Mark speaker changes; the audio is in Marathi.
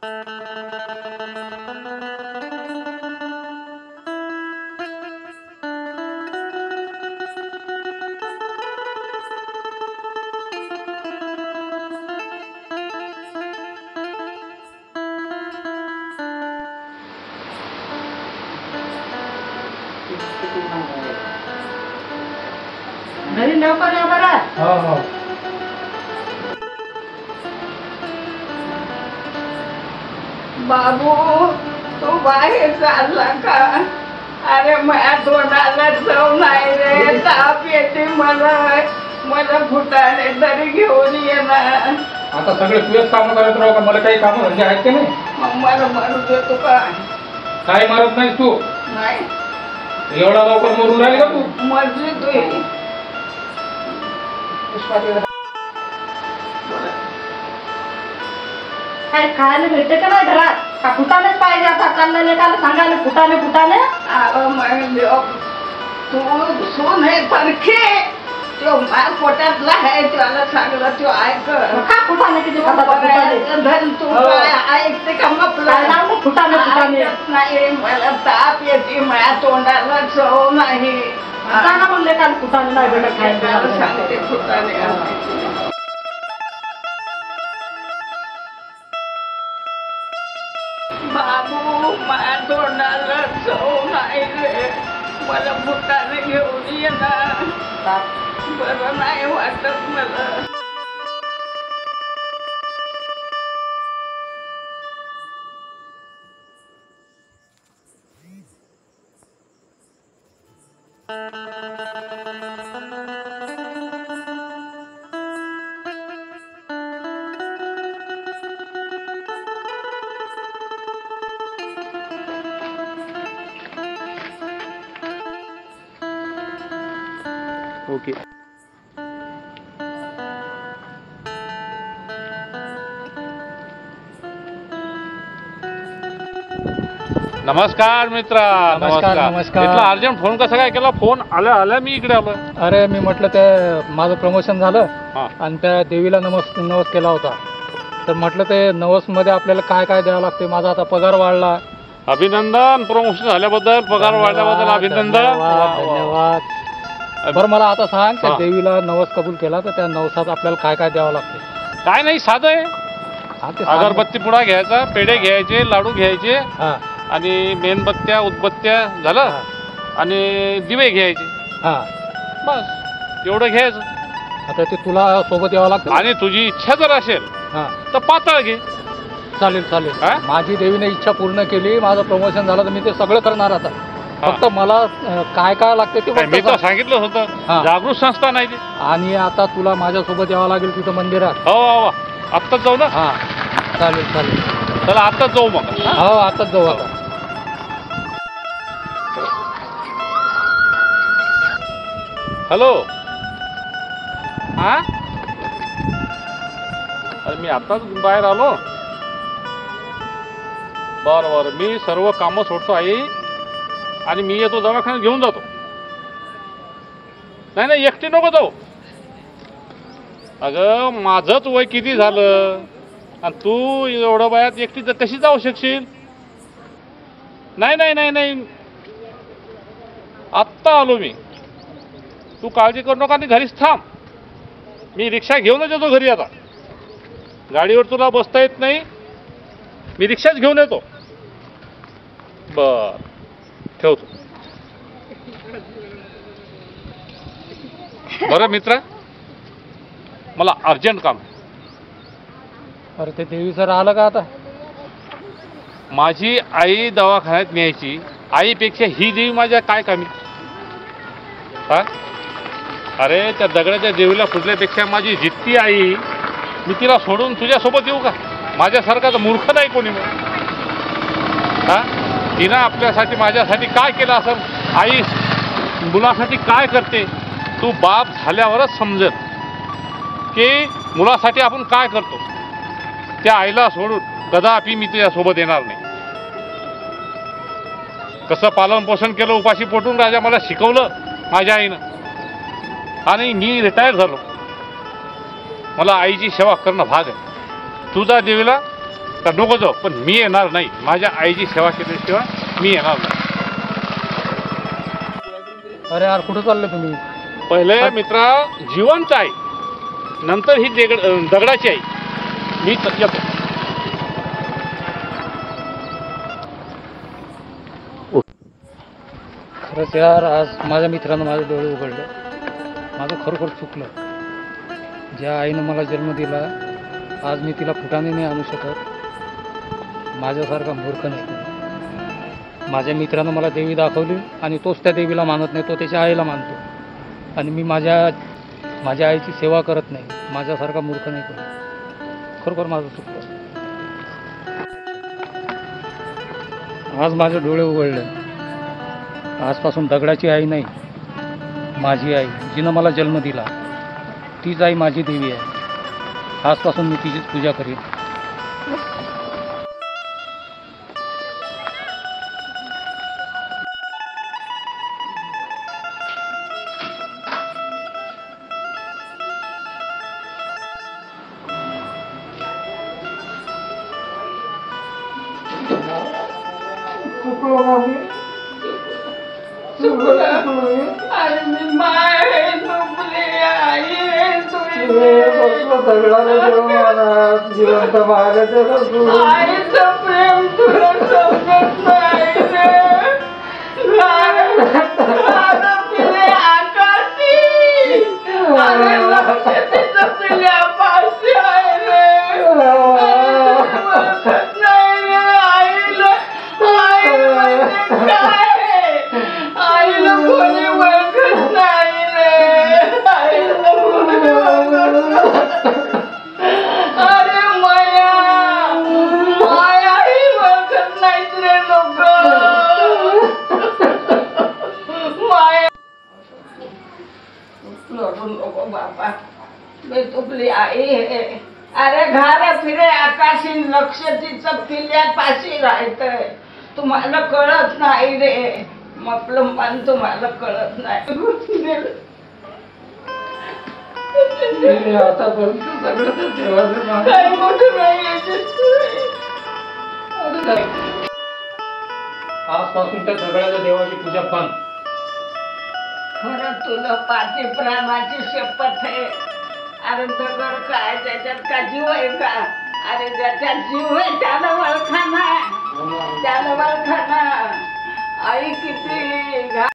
Speaker 1: घरी लवकर या बरं.
Speaker 2: हो हो.
Speaker 1: बाबू तू बाहेर चालला का? अरे माझ्या तोंडाला चव नाही रे, ताप येते मला. मला फुटाणे तरी घेऊन ये ना.
Speaker 2: आता सगळे तुझेच काम करत राहू का? मला काही काम म्हणजे आहेत की नाही?
Speaker 1: मग मला मरू देतो का?
Speaker 2: काय मारत नाहीस तू?
Speaker 1: नाही
Speaker 2: एवढा लवकर मरून राहिली का तू?
Speaker 1: मरली तू.
Speaker 3: काय खायला भेटते का नाही घरात? का फुटानेच पाहिजे आता? चाललेले का सांगायला फुटाने फुटाने?
Speaker 1: तू सून आहे परखे. तो माझ्या पोटातला आहे, त्याला सांगला तो ऐक.
Speaker 3: का फुटाने किती खातात फुटाने?
Speaker 1: धन तू काय ऐकते का?
Speaker 3: काय नाव फुटाने फुटाने?
Speaker 1: नाही मला ताप येते, माझ्या तोंडाला चव नाही.
Speaker 3: सांगा म्हणले काल फुटाने नाही भेटत
Speaker 1: त्याला
Speaker 3: खायला.
Speaker 1: सांगते फुटाणे. बाबू माझ्या तोंडाला चव नाही रे, मला फुटाणे घेऊन ये ना. बरं नाही वाटत मला.
Speaker 2: ओके.
Speaker 4: नमस्कार मित्रा.
Speaker 2: नमस्कार, नमस्कार.
Speaker 4: इथला अर्जंट फोन कसा काय केला? फोन आल्या आल्या मी इकडे आलो.
Speaker 2: अरे मी म्हटलं ते माझं प्रमोशन झालं
Speaker 4: हा.
Speaker 2: आणि त्या देवीला नवस केला होता. तर म्हटलं ते नवस मध्ये आपल्याला काय काय द्यावं लागते. माझा आता पगार वाढला.
Speaker 4: अभिनंदन. प्रमोशन झाल्याबद्दल, पगार वाढल्याबद्दल अभिनंदन.
Speaker 2: धन्यवाद. बरं मला आता सांग, त्या
Speaker 4: हा.
Speaker 2: देवीला नवस कबूल केला तर त्या नवसात आपल्याला काय काय द्यावं लागते?
Speaker 4: काय नाही, साधं आहे.
Speaker 2: हा, ते सांग.
Speaker 4: अगरबत्ती पुडा घ्यायचा, पेढे घ्यायचे, लाडू घ्यायचे
Speaker 2: हा
Speaker 4: आणि मेणबत्त्या, उदबत्त्या झालं
Speaker 2: हा.
Speaker 4: आणि दिवे घ्यायचे.
Speaker 2: हा.
Speaker 4: बस एवढं घ्यायचं.
Speaker 2: आता ते तुला सोबत यावं लागतं.
Speaker 4: आणि तुझी इच्छा जर असेल
Speaker 2: हा
Speaker 4: तर पातळ घे.
Speaker 2: चालेल चालेल.
Speaker 4: हा?
Speaker 2: माझी देवीने इच्छा पूर्ण केली, माझं प्रमोशन झालं तर मी ते सगळं करणार आता.
Speaker 4: हा.
Speaker 2: फक्त मला काय काय लागते ते
Speaker 4: काय
Speaker 2: फक्त
Speaker 4: मी तर
Speaker 2: सांग.
Speaker 4: सांगितलं होतं,
Speaker 2: हा.
Speaker 4: जागृत संस्था नाही ती.
Speaker 2: आणि आता तुला माझ्यासोबत यावं लागेल तिथं मंदिरात.
Speaker 4: हो हो, आत्ताच जाऊ ना.
Speaker 2: हा चालेल चालेल.
Speaker 4: चला आत्ताच जाऊ मग. हा?
Speaker 2: हो आताच जाऊ आता.
Speaker 4: हॅलो. हा, अरे मी आताच बाहेर आलो. बरं बरं, मी सर्व कामं सोडतो आई आणि मी येतो, दवाखान्यात घेऊन जातो. नाही नाही, एकटी नको जाऊ. अगं माझंच वय किती झालं आणि तू एवढं वयात एकटी तर कशी जाऊ शकशील? नाही नाही नाही नाही, आत्ता आलो मी. तू काळजी करू नका आणि घरीच थांब. मी रिक्षा घेऊनच येतो घरी. आता गाडीवर तुला बसता येत नाही, मी रिक्षाच घेऊन येतो. बर, ठेवतो. बरं मित्रा, मला अर्जंट काम आहे.
Speaker 2: अरे ते देवी सर आलं का आता?
Speaker 4: माझी आई दवाखान्यात न्यायची. आईपेक्षा ही देवी माझ्या काय कामी? हा, अरे त्या दगडाच्या देवीला फुटल्यापेक्षा माझी जित्ती आई, मी तिला सोडून तुझ्यासोबत येऊ का? माझ्यासारखा तर मूर्ख नाही कोणी मग. हा, तिनं आपल्यासाठी माझ्यासाठी काय केलं असं? आई मुलासाठी काय करते तू बाप झाल्यावरच समजेल की मुलासाठी आपण काय करतो. त्या आईला सोडून कदापि मी तुझ्यासोबत येणार नाही. कसं पालन पोषण केलं उपाशी पोटून राजा मला शिकवलं माझ्या आईनं, आणि मी रिटायर झालो. मला आईची सेवा करणं भाग आहे. तुझा देवीला का नको जाऊ, पण मी येणार नाही. माझ्या आईची सेवा केल्याशिवाय मी येणार नाही.
Speaker 2: अरे यार कुठं चालले तुम्ही?
Speaker 4: पहिले मित्रा जिवंत आहे, नंतर ही दगडाची आई. मी येतो.
Speaker 2: खरंच यार आज माझ्या मित्रानं माझे डोळे उघडले. माझं खरोखर चुकलं. ज्या आईनं मला जन्म दिला आज मी तिला फुटाने नाही आणू शकत. माझ्यासारखा मूर्ख नाही. माझ्या मित्रानं मला देवी दाखवली आणि तोच त्या देवीला मानत नाही, तो त्याच्या आईला मानतो. आणि मी माझ्या आईची सेवा करत नाही. माझ्यासारखा मूर्ख नाही कोणी. खरोखर माझं चुकलं. आज माझे डोळे उघडले. आजपासून दगडाची आई नाही, माझी आई जिनं मला जन्म दिला तीच आई माझी देवी आहे. आजपासून मी तिचीच पूजा करीन.
Speaker 1: अरे मी माय झोपली आई
Speaker 2: जिवंत
Speaker 1: आईचं प्रेम तुला समजत नाही रे. झालं पिले आकाशी. अरे लक्ष तिचं पिल्यापाशी आहे रे. ओळखत नाही रे आईला. आई म्हणजे काय? आईला कोणी ओळखत नाही रे. आईला कोणी ओळखत नाही. अरे मायाही ओळखत नाहीत रे लोक. माया लोटून नको बाबा. मी तुपली आई आहे. अरे घारा फिरे आकाशी लक्ष तिचं पिल्यापाशी राहतंय. तुम्हाला कळत नाही रे. आपलं मन तुम्हाला कळत नाही. आतापर्यंत सगळं देवाचं काही मोठं नाही.
Speaker 2: आजपासून त्या दगडाच्या देवाची पूजा बंद.
Speaker 1: खरं तुला पाची प्राणाची शपथ आहे. अरे दगड काय त्याच्यात का जीव आहे का? अरे ज्याच्यात जीव आहे त्याला वळखाना. त्याला वळखाना. आई किती